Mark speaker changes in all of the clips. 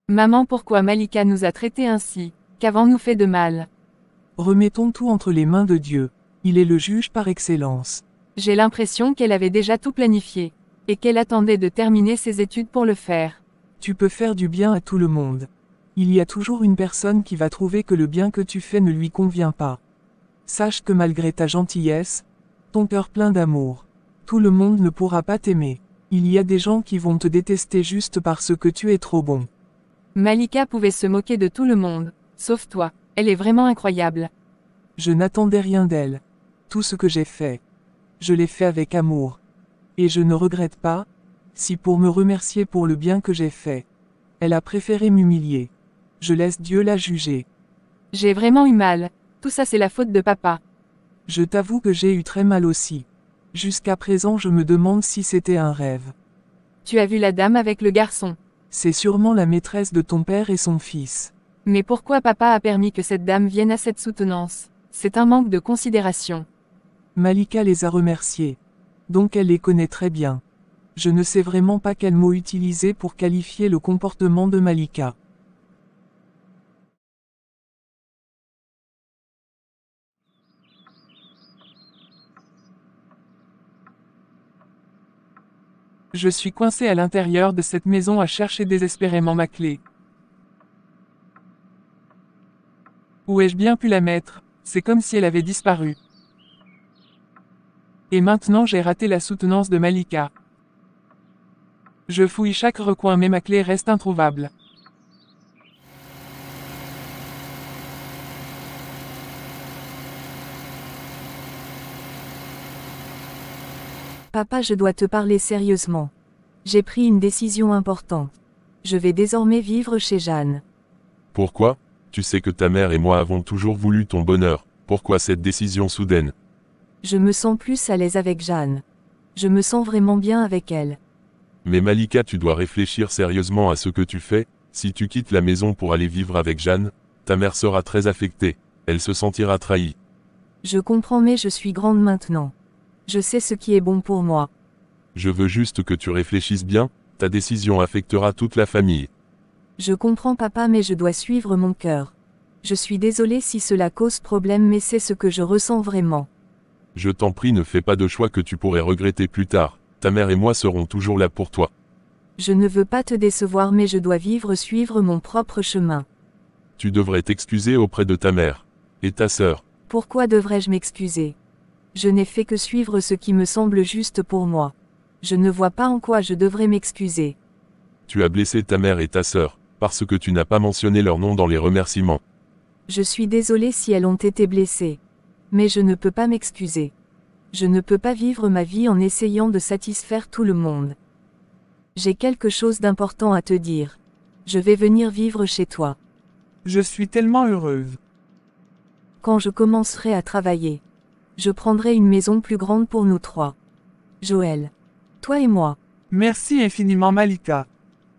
Speaker 1: Maman, pourquoi Malika nous a traités ainsi? Qu'avons-nous fait de mal?
Speaker 2: Remettons tout entre les mains de Dieu. Il est le juge par excellence.
Speaker 1: J'ai l'impression qu'elle avait déjà tout planifié. Et qu'elle attendait de terminer ses études pour le faire.
Speaker 2: Tu peux faire du bien à tout le monde. Il y a toujours une personne qui va trouver que le bien que tu fais ne lui convient pas. Sache que malgré ta gentillesse, ton cœur plein d'amour, tout le monde ne pourra pas t'aimer. Il y a des gens qui vont te détester juste parce que tu es trop bon.
Speaker 1: Malika pouvait se moquer de tout le monde, sauf toi. Elle est vraiment incroyable.
Speaker 2: Je n'attendais rien d'elle. Tout ce que j'ai fait, je l'ai fait avec amour. Et je ne regrette pas, si pour me remercier pour le bien que j'ai fait, elle a préféré m'humilier. Je laisse Dieu la juger.
Speaker 1: J'ai vraiment eu mal. Tout ça c'est la faute de papa.
Speaker 2: Je t'avoue que j'ai eu très mal aussi. Jusqu'à présent je me demande si c'était un rêve.
Speaker 1: Tu as vu la dame avec le garçon.
Speaker 2: C'est sûrement la maîtresse de ton père et son fils.
Speaker 1: Mais pourquoi papa a permis que cette dame vienne à cette soutenance? C'est un manque de considération.
Speaker 2: Malika les a remerciés. Donc elle les connaît très bien. Je ne sais vraiment pas quel mot utiliser pour qualifier le comportement de Malika. Je suis coincé à l'intérieur de cette maison à chercher désespérément ma clé. Où ai-je bien pu la mettre? C'est comme si elle avait disparu. Et maintenant j'ai raté la soutenance de Malika. Je fouille chaque recoin mais ma clé reste introuvable.
Speaker 3: Papa, je dois te parler sérieusement. J'ai pris une décision importante. Je vais désormais vivre chez Jeanne.
Speaker 4: Pourquoi? Tu sais que ta mère et moi avons toujours voulu ton bonheur. Pourquoi cette décision soudaine?
Speaker 3: Je me sens plus à l'aise avec Jeanne. Je me sens vraiment bien avec elle.
Speaker 4: Mais Malika, tu dois réfléchir sérieusement à ce que tu fais. Si tu quittes la maison pour aller vivre avec Jeanne, ta mère sera très affectée. Elle se sentira trahie.
Speaker 3: Je comprends mais je suis grande maintenant. Je sais ce qui est bon pour moi.
Speaker 4: Je veux juste que tu réfléchisses bien, ta décision affectera toute la famille.
Speaker 3: Je comprends papa mais je dois suivre mon cœur. Je suis désolée si cela cause problème mais c'est ce que je ressens vraiment.
Speaker 4: Je t'en prie, ne fais pas de choix que tu pourrais regretter plus tard. Ta mère et moi serons toujours là pour toi.
Speaker 3: Je ne veux pas te décevoir mais je dois suivre mon propre chemin.
Speaker 4: Tu devrais t'excuser auprès de ta mère. Et ta sœur.
Speaker 3: Pourquoi devrais-je m'excuser? Je n'ai fait que suivre ce qui me semble juste pour moi. Je ne vois pas en quoi je devrais m'excuser.
Speaker 4: Tu as blessé ta mère et ta sœur, parce que tu n'as pas mentionné leur nom dans les remerciements.
Speaker 3: Je suis désolée si elles ont été blessées. Mais je ne peux pas m'excuser. Je ne peux pas vivre ma vie en essayant de satisfaire tout le monde. J'ai quelque chose d'important à te dire. Je vais venir vivre chez toi.
Speaker 2: Je suis tellement heureuse.
Speaker 3: Quand je commencerai à travailler, je prendrai une maison plus grande pour nous trois. Joël. Toi et moi.
Speaker 2: Merci infiniment Malika.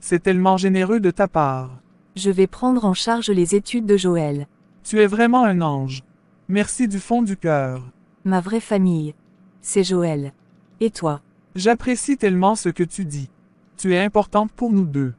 Speaker 2: C'est tellement généreux de ta part.
Speaker 3: Je vais prendre en charge les études de Joël.
Speaker 2: Tu es vraiment un ange. Merci du fond du cœur.
Speaker 3: Ma vraie famille. C'est Joël. Et toi?
Speaker 2: J'apprécie tellement ce que tu dis. Tu es importante pour nous deux.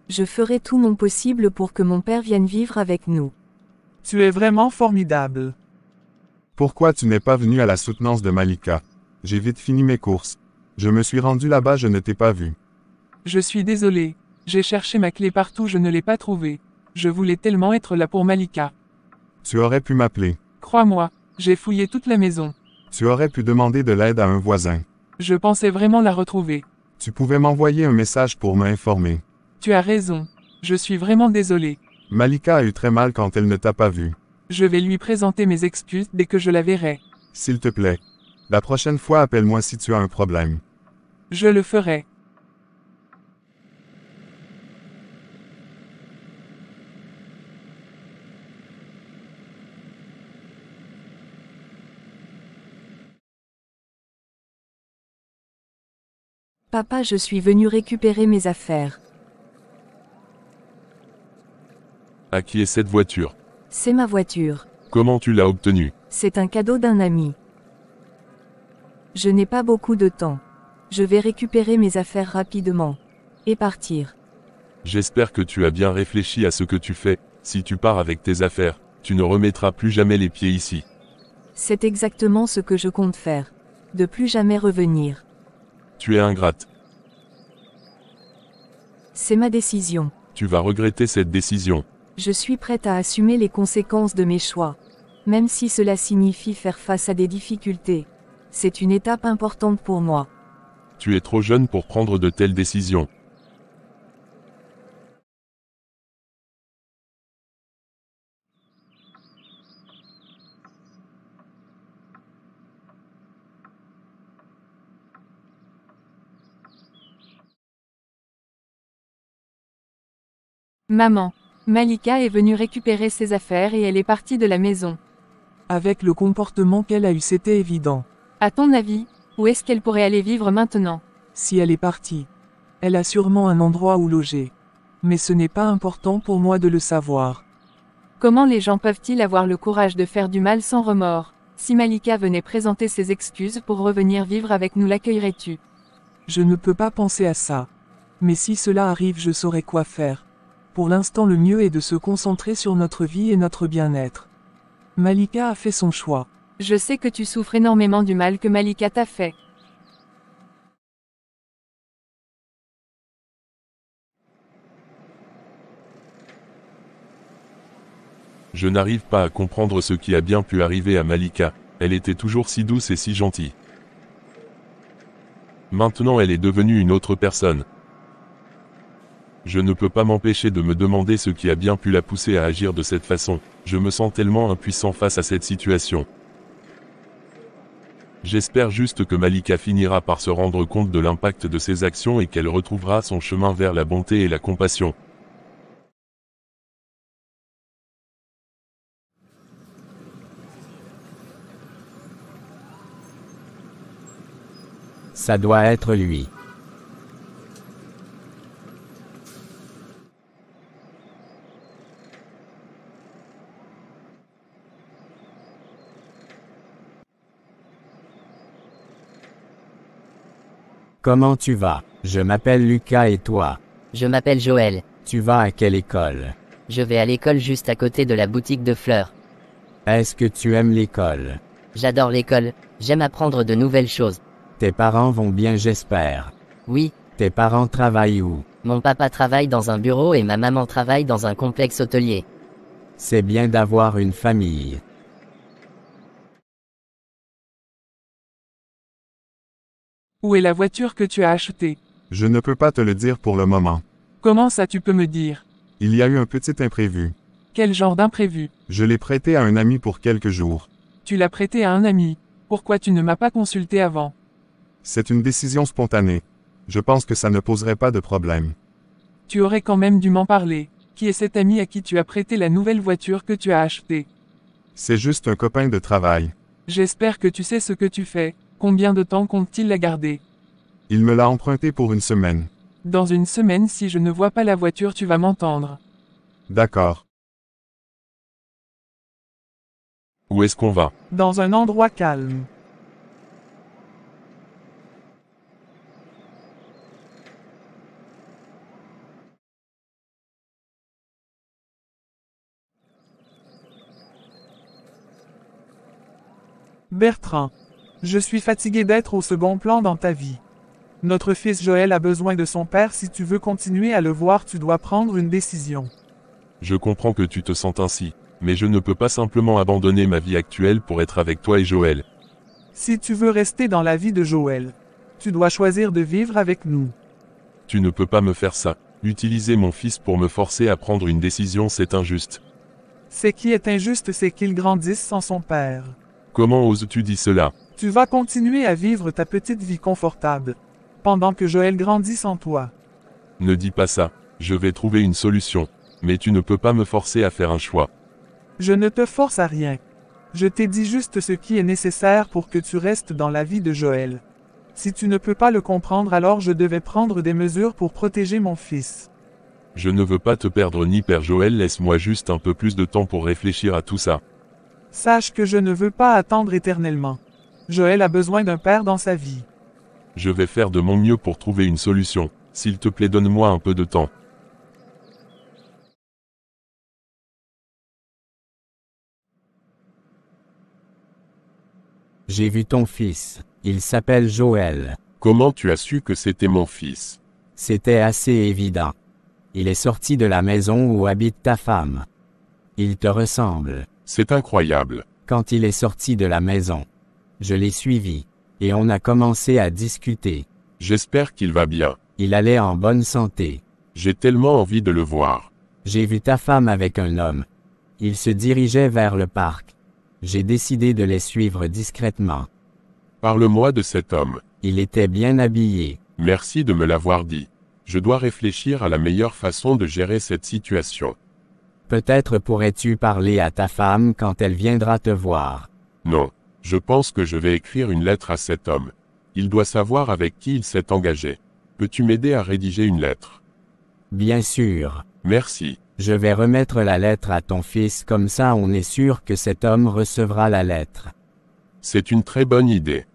Speaker 3: Je ferai tout mon possible pour que mon père vienne vivre avec nous.
Speaker 2: Tu es vraiment formidable.
Speaker 5: Pourquoi tu n'es pas venu à la soutenance de Malika? J'ai vite fini mes courses. Je me suis rendu là-bas, je ne t'ai pas vu.
Speaker 2: Je suis désolé. J'ai cherché ma clé partout, je ne l'ai pas trouvée. Je voulais tellement être là pour Malika.
Speaker 5: Tu aurais pu m'appeler.
Speaker 2: Crois-moi, j'ai fouillé toute la maison.
Speaker 5: Tu aurais pu demander de l'aide à un voisin.
Speaker 2: Je pensais vraiment la retrouver.
Speaker 5: Tu pouvais m'envoyer un message pour m'informer.
Speaker 2: Tu as raison. Je suis vraiment désolé.
Speaker 5: Malika a eu très mal quand elle ne t'a pas vu.
Speaker 2: Je vais lui présenter mes excuses dès que je la verrai.
Speaker 5: S'il te plaît. La prochaine fois, appelle-moi si tu as un problème.
Speaker 2: Je le ferai.
Speaker 3: Papa, je suis venu récupérer mes affaires.
Speaker 4: À qui est cette voiture?
Speaker 3: C'est ma voiture.
Speaker 4: Comment tu l'as obtenue?
Speaker 3: C'est un cadeau d'un ami. Je n'ai pas beaucoup de temps. Je vais récupérer mes affaires rapidement. Et partir.
Speaker 4: J'espère que tu as bien réfléchi à ce que tu fais. Si tu pars avec tes affaires, tu ne remettras plus jamais les pieds ici.
Speaker 3: C'est exactement ce que je compte faire. De plus jamais revenir.
Speaker 4: Tu es ingrate.
Speaker 3: C'est ma décision.
Speaker 4: Tu vas regretter cette décision.
Speaker 3: Je suis prête à assumer les conséquences de mes choix. Même si cela signifie faire face à des difficultés. C'est une étape importante pour moi.
Speaker 4: Tu es trop jeune pour prendre de telles décisions.
Speaker 1: Maman. Malika est venue récupérer ses affaires et elle est partie de la maison.
Speaker 2: Avec le comportement qu'elle a eu, c'était évident.
Speaker 1: À ton avis, où est-ce qu'elle pourrait aller vivre maintenant?
Speaker 2: Si elle est partie, elle a sûrement un endroit où loger. Mais ce n'est pas important pour moi de le savoir.
Speaker 1: Comment les gens peuvent-ils avoir le courage de faire du mal sans remords? Si Malika venait présenter ses excuses pour revenir vivre avec nous, l'accueillerais-tu?
Speaker 2: Je ne peux pas penser à ça. Mais si cela arrive, je saurai quoi faire. Pour l'instant, le mieux est de se concentrer sur notre vie et notre bien-être. Malika a fait son choix.
Speaker 1: Je sais que tu souffres énormément du mal que Malika t'a fait.
Speaker 4: Je n'arrive pas à comprendre ce qui a bien pu arriver à Malika. Elle était toujours si douce et si gentille. Maintenant elle est devenue une autre personne. Je ne peux pas m'empêcher de me demander ce qui a bien pu la pousser à agir de cette façon. Je me sens tellement impuissant face à cette situation. J'espère juste que Malika finira par se rendre compte de l'impact de ses actions et qu'elle retrouvera son chemin vers la bonté et la compassion.
Speaker 6: Ça doit être lui. Comment tu vas? Je m'appelle Lucas et toi?
Speaker 7: Je m'appelle Joël.
Speaker 6: Tu vas à quelle école?
Speaker 7: Je vais à l'école juste à côté de la boutique de fleurs.
Speaker 6: Est-ce que tu aimes l'école?
Speaker 7: J'adore l'école, j'aime apprendre de nouvelles choses.
Speaker 6: Tes parents vont bien, j'espère.
Speaker 7: Oui,
Speaker 6: Tes parents travaillent où?
Speaker 7: mon papa travaille dans un bureau et ma maman travaille dans un complexe hôtelier.
Speaker 6: C'est bien d'avoir une famille.
Speaker 2: Où est la voiture que tu as achetée?
Speaker 5: Je ne peux pas te le dire pour le moment.
Speaker 2: Comment ça tu peux me dire?
Speaker 5: Il y a eu un petit imprévu.
Speaker 2: Quel genre d'imprévu?
Speaker 5: Je l'ai prêté à un ami pour quelques jours.
Speaker 2: Tu l'as prêté à un ami. Pourquoi tu ne m'as pas consulté avant?
Speaker 5: C'est une décision spontanée. Je pense que ça ne poserait pas de problème.
Speaker 2: Tu aurais quand même dû m'en parler. Qui est cet ami à qui tu as prêté la nouvelle voiture que tu as achetée?
Speaker 5: C'est juste un copain de travail.
Speaker 2: J'espère que tu sais ce que tu fais. Combien de temps compte-t-il la garder?
Speaker 5: Il me l'a emprunté pour une semaine.
Speaker 2: Dans une semaine, si je ne vois pas la voiture, tu vas m'entendre.
Speaker 5: D'accord.
Speaker 4: Où est-ce qu'on va?
Speaker 2: Dans un endroit calme. Bertrand, je suis fatigué d'être au second plan dans ta vie. Notre fils Joël a besoin de son père. Si tu veux continuer à le voir, tu dois prendre une décision.
Speaker 4: Je comprends que tu te sentes ainsi, mais je ne peux pas simplement abandonner ma vie actuelle pour être avec toi et Joël.
Speaker 2: Si tu veux rester dans la vie de Joël, tu dois choisir de vivre avec nous.
Speaker 4: Tu ne peux pas me faire ça. Utiliser mon fils pour me forcer à prendre une décision, c'est injuste.
Speaker 2: Ce qui est injuste, c'est qu'il grandisse sans son père.
Speaker 4: Comment oses-tu dire cela?
Speaker 2: Tu vas continuer à vivre ta petite vie confortable, pendant que Joël grandit sans toi.
Speaker 4: Ne dis pas ça. Je vais trouver une solution. Mais tu ne peux pas me forcer à faire un choix.
Speaker 2: Je ne te force à rien. Je t'ai dit juste ce qui est nécessaire pour que tu restes dans la vie de Joël. Si tu ne peux pas le comprendre, alors je devais prendre des mesures pour protéger mon fils.
Speaker 4: Je ne veux pas te perdre ni Père Joël, laisse-moi juste un peu plus de temps pour réfléchir à tout ça.
Speaker 2: Sache que je ne veux pas attendre éternellement. Joël a besoin d'un père dans sa vie.
Speaker 4: Je vais faire de mon mieux pour trouver une solution. S'il te plaît, donne-moi un peu de temps.
Speaker 6: J'ai vu ton fils. Il s'appelle Joël.
Speaker 4: Comment tu as su que c'était mon fils?
Speaker 6: C'était assez évident. Il est sorti de la maison où habite ta femme. Il te ressemble.
Speaker 4: C'est incroyable.
Speaker 6: Quand il est sorti de la maison, je l'ai suivi. Et on a commencé à discuter.
Speaker 4: J'espère qu'il va bien.
Speaker 6: Il allait en bonne santé.
Speaker 4: J'ai tellement envie de le voir.
Speaker 6: J'ai vu ta femme avec un homme. Il se dirigeait vers le parc. J'ai décidé de les suivre discrètement.
Speaker 4: Parle-moi de cet homme.
Speaker 6: Il était bien habillé.
Speaker 4: Merci de me l'avoir dit. Je dois réfléchir à la meilleure façon de gérer cette situation.
Speaker 6: Peut-être pourrais-tu parler à ta femme quand elle viendra te voir.
Speaker 4: Non. Je pense que je vais écrire une lettre à cet homme. Il doit savoir avec qui il s'est engagé. Peux-tu m'aider à rédiger une lettre?
Speaker 6: Bien sûr.
Speaker 4: Merci.
Speaker 6: Je vais remettre la lettre à ton fils comme ça on est sûr que cet homme recevra la lettre.
Speaker 4: C'est une très bonne idée.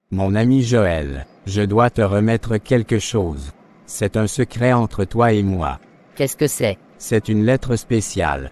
Speaker 6: Mon ami Joël, je dois te remettre quelque chose. C'est un secret entre toi et moi.
Speaker 7: Qu'est-ce que c'est?
Speaker 6: C'est une lettre spéciale.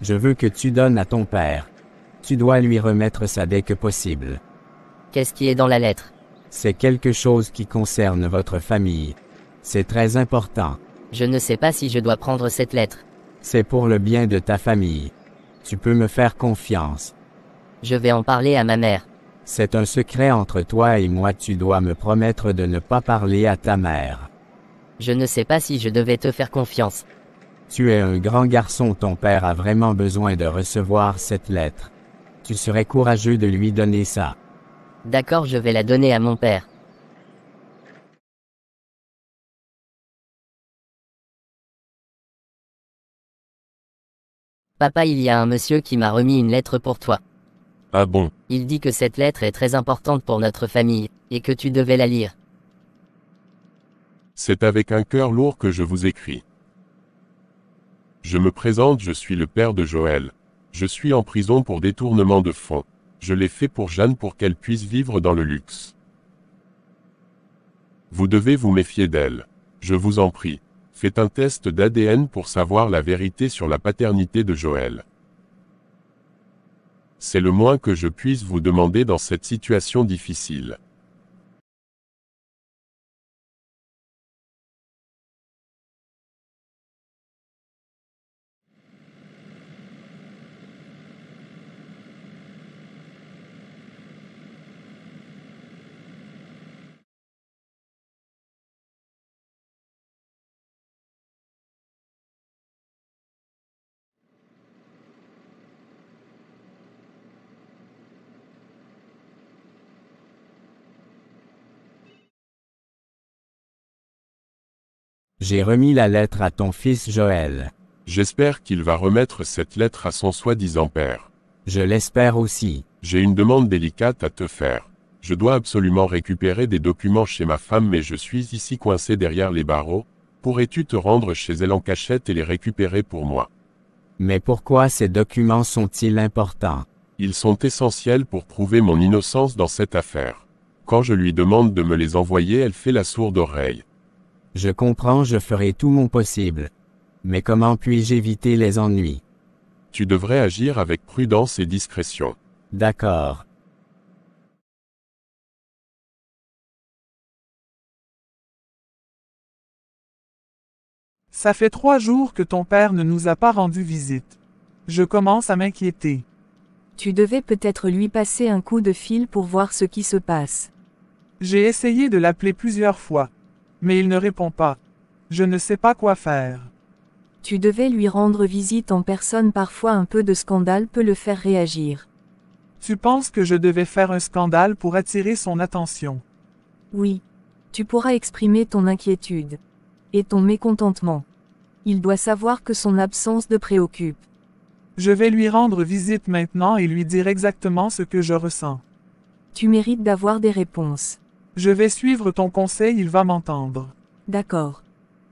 Speaker 6: Je veux que tu donnes à ton père. Tu dois lui remettre ça dès que possible.
Speaker 7: Qu'est-ce qui est dans la lettre?
Speaker 6: C'est quelque chose qui concerne votre famille. C'est très important.
Speaker 7: Je ne sais pas si je dois prendre cette lettre.
Speaker 6: C'est pour le bien de ta famille. Tu peux me faire confiance.
Speaker 7: Je vais en parler à ma mère.
Speaker 6: C'est un secret entre toi et moi, tu dois me promettre de ne pas parler à ta mère.
Speaker 7: Je ne sais pas si je devais te faire confiance.
Speaker 6: Tu es un grand garçon, ton père a vraiment besoin de recevoir cette lettre. Tu serais courageux de lui donner ça.
Speaker 7: D'accord, je vais la donner à mon père. Papa, il y a un monsieur qui m'a remis une lettre pour toi.
Speaker 4: Ah bon?
Speaker 7: Il dit que cette lettre est très importante pour notre famille, et que tu devais la lire.
Speaker 4: C'est avec un cœur lourd que je vous écris. Je me présente, je suis le père de Joël. Je suis en prison pour détournement de fonds. Je l'ai fait pour Jeanne pour qu'elle puisse vivre dans le luxe. Vous devez vous méfier d'elle. Je vous en prie. Faites un test d'ADN pour savoir la vérité sur la paternité de Joël. C'est le moins que je puisse vous demander dans cette situation difficile.
Speaker 6: J'ai remis la lettre à ton fils Joël.
Speaker 4: J'espère qu'il va remettre cette lettre à son soi-disant père.
Speaker 6: Je l'espère aussi.
Speaker 4: J'ai une demande délicate à te faire. Je dois absolument récupérer des documents chez ma femme mais je suis ici coincé derrière les barreaux. Pourrais-tu te rendre chez elle en cachette et les récupérer pour moi?
Speaker 6: Mais pourquoi ces documents sont-ils importants?
Speaker 4: Ils sont essentiels pour prouver mon innocence dans cette affaire. Quand je lui demande de me les envoyer, elle fait la sourde oreille.
Speaker 6: Je comprends, je ferai tout mon possible. Mais comment puis-je éviter les ennuis?
Speaker 4: Tu devrais agir avec prudence et discrétion.
Speaker 6: D'accord.
Speaker 2: Ça fait 3 jours que ton père ne nous a pas rendu visite. Je commence à m'inquiéter.
Speaker 3: Tu devais peut-être lui passer un coup de fil pour voir ce qui se passe.
Speaker 2: J'ai essayé de l'appeler plusieurs fois. Mais il ne répond pas. Je ne sais pas quoi faire.
Speaker 3: Tu devais lui rendre visite en personne, parfois un peu de scandale peut le faire réagir.
Speaker 2: Tu penses que je devais faire un scandale pour attirer son attention?
Speaker 3: Oui. Tu pourras exprimer ton inquiétude. Et ton mécontentement. Il doit savoir que son absence te préoccupe.
Speaker 2: Je vais lui rendre visite maintenant et lui dire exactement ce que je ressens.
Speaker 3: Tu mérites d'avoir des réponses.
Speaker 2: Je vais suivre ton conseil, il va m'entendre.
Speaker 3: D'accord.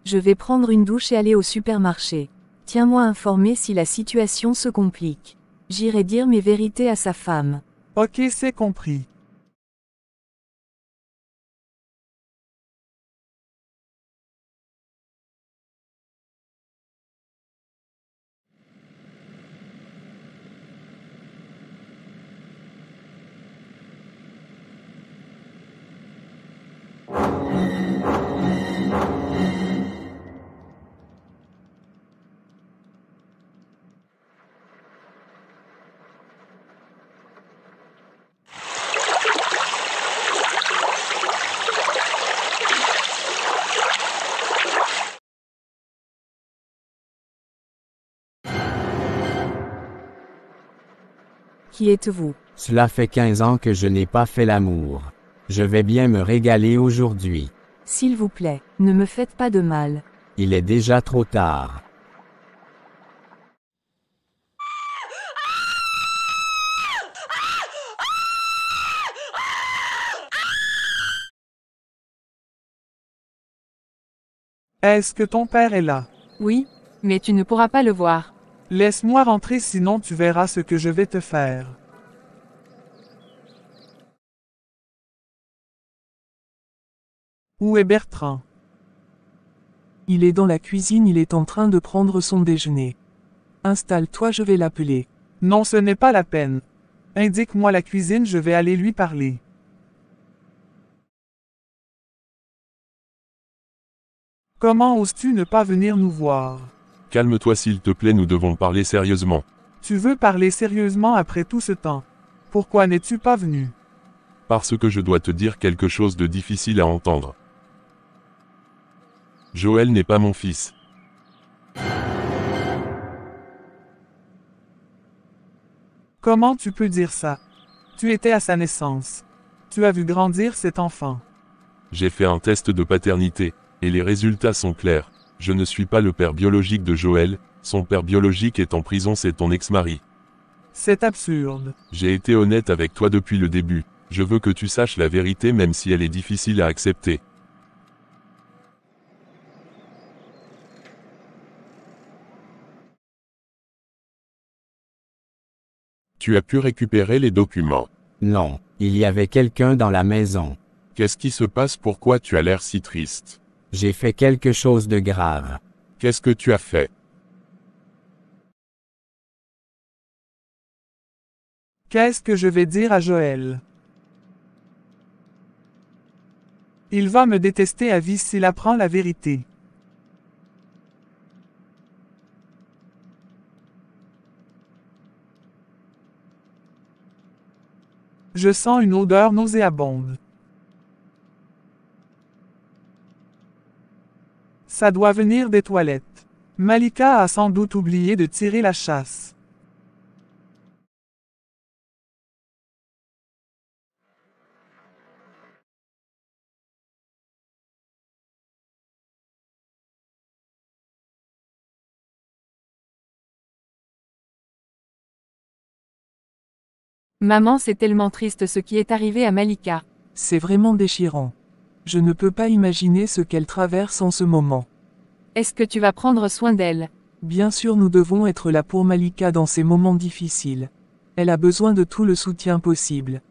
Speaker 3: Je vais prendre une douche et aller au supermarché. Tiens-moi informé si la situation se complique. J'irai dire mes vérités à sa femme.
Speaker 2: Ok, c'est compris.
Speaker 3: Qui êtes-vous?
Speaker 6: Cela fait 15 ans que je n'ai pas fait l'amour. Je vais bien me régaler aujourd'hui.
Speaker 3: S'il vous plaît, ne me faites pas de mal.
Speaker 6: Il est déjà trop tard.
Speaker 2: Est-ce que ton père est là?
Speaker 1: Oui, mais tu ne pourras pas le voir.
Speaker 2: Laisse-moi rentrer sinon tu verras ce que je vais te faire. Où est Bertrand? Il est dans la cuisine, il est en train de prendre son déjeuner. Installe-toi, je vais l'appeler. Non, ce n'est pas la peine. Indique-moi la cuisine, je vais aller lui parler. Comment oses-tu ne pas venir nous voir?
Speaker 4: Calme-toi s'il te plaît, nous devons parler sérieusement.
Speaker 2: Tu veux parler sérieusement après tout ce temps? Pourquoi n'es-tu pas venu?
Speaker 4: Parce que je dois te dire quelque chose de difficile à entendre. Joël n'est pas mon fils.
Speaker 2: Comment tu peux dire ça? Tu étais à sa naissance. Tu as vu grandir cet enfant.
Speaker 4: J'ai fait un test de paternité, et les résultats sont clairs. Je ne suis pas le père biologique de Joël, son père biologique est en prison, c'est ton ex-mari.
Speaker 2: C'est absurde.
Speaker 4: J'ai été honnête avec toi depuis le début. Je veux que tu saches la vérité même si elle est difficile à accepter. Tu as pu récupérer les documents.
Speaker 6: Non, il y avait quelqu'un dans la maison.
Speaker 4: Qu'est-ce qui se passe? Pourquoi tu as l'air si triste?
Speaker 6: J'ai fait quelque chose de grave.
Speaker 4: Qu'est-ce que tu as fait?
Speaker 2: Qu'est-ce que je vais dire à Joël? Il va me détester à vie s'il apprend la vérité. Je sens une odeur nauséabonde. Ça doit venir des toilettes. Malika a sans doute oublié de tirer la chasse.
Speaker 1: Maman, c'est tellement triste ce qui est arrivé à Malika.
Speaker 2: C'est vraiment déchirant. Je ne peux pas imaginer ce qu'elle traverse en ce moment.
Speaker 1: Est-ce que tu vas prendre soin d'elle?
Speaker 2: Bien sûr, nous devons être là pour Malika dans ces moments difficiles. Elle a besoin de tout le soutien possible.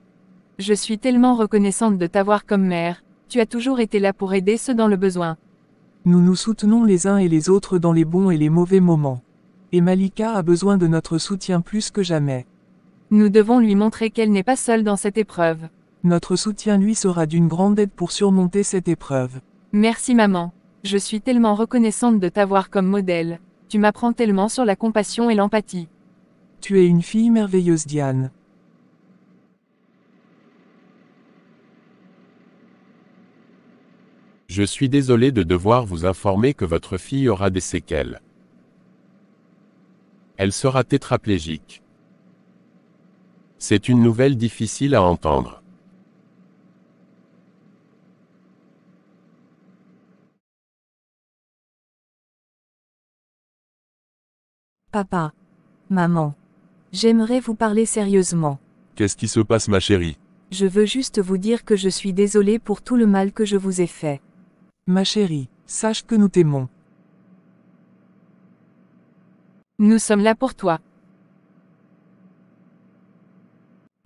Speaker 1: Je suis tellement reconnaissante de t'avoir comme mère, tu as toujours été là pour aider ceux dans le besoin.
Speaker 2: Nous nous soutenons les uns et les autres dans les bons et les mauvais moments. Et Malika a besoin de notre soutien plus que jamais.
Speaker 1: Nous devons lui montrer qu'elle n'est pas seule dans cette épreuve.
Speaker 2: Notre soutien lui sera d'une grande aide pour surmonter cette épreuve.
Speaker 1: Merci maman. Je suis tellement reconnaissante de t'avoir comme modèle. Tu m'apprends tellement sur la compassion et l'empathie.
Speaker 2: Tu es une fille merveilleuse, Diane.
Speaker 4: Je suis désolé de devoir vous informer que votre fille aura des séquelles. Elle sera tétraplégique. C'est une nouvelle difficile à entendre.
Speaker 3: Papa. Maman. J'aimerais vous parler sérieusement.
Speaker 4: Qu'est-ce qui se passe, ma chérie?
Speaker 3: Je veux juste vous dire que je suis désolée pour tout le mal que je vous ai fait.
Speaker 2: Ma chérie, sache que nous t'aimons.
Speaker 1: Nous sommes là pour toi.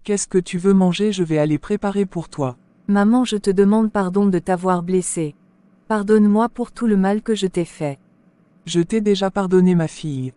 Speaker 2: Qu'est-ce que tu veux manger? Je vais aller préparer pour toi.
Speaker 3: Maman, je te demande pardon de t'avoir blessée. Pardonne-moi pour tout le mal que je t'ai fait.
Speaker 2: Je t'ai déjà pardonné, ma fille.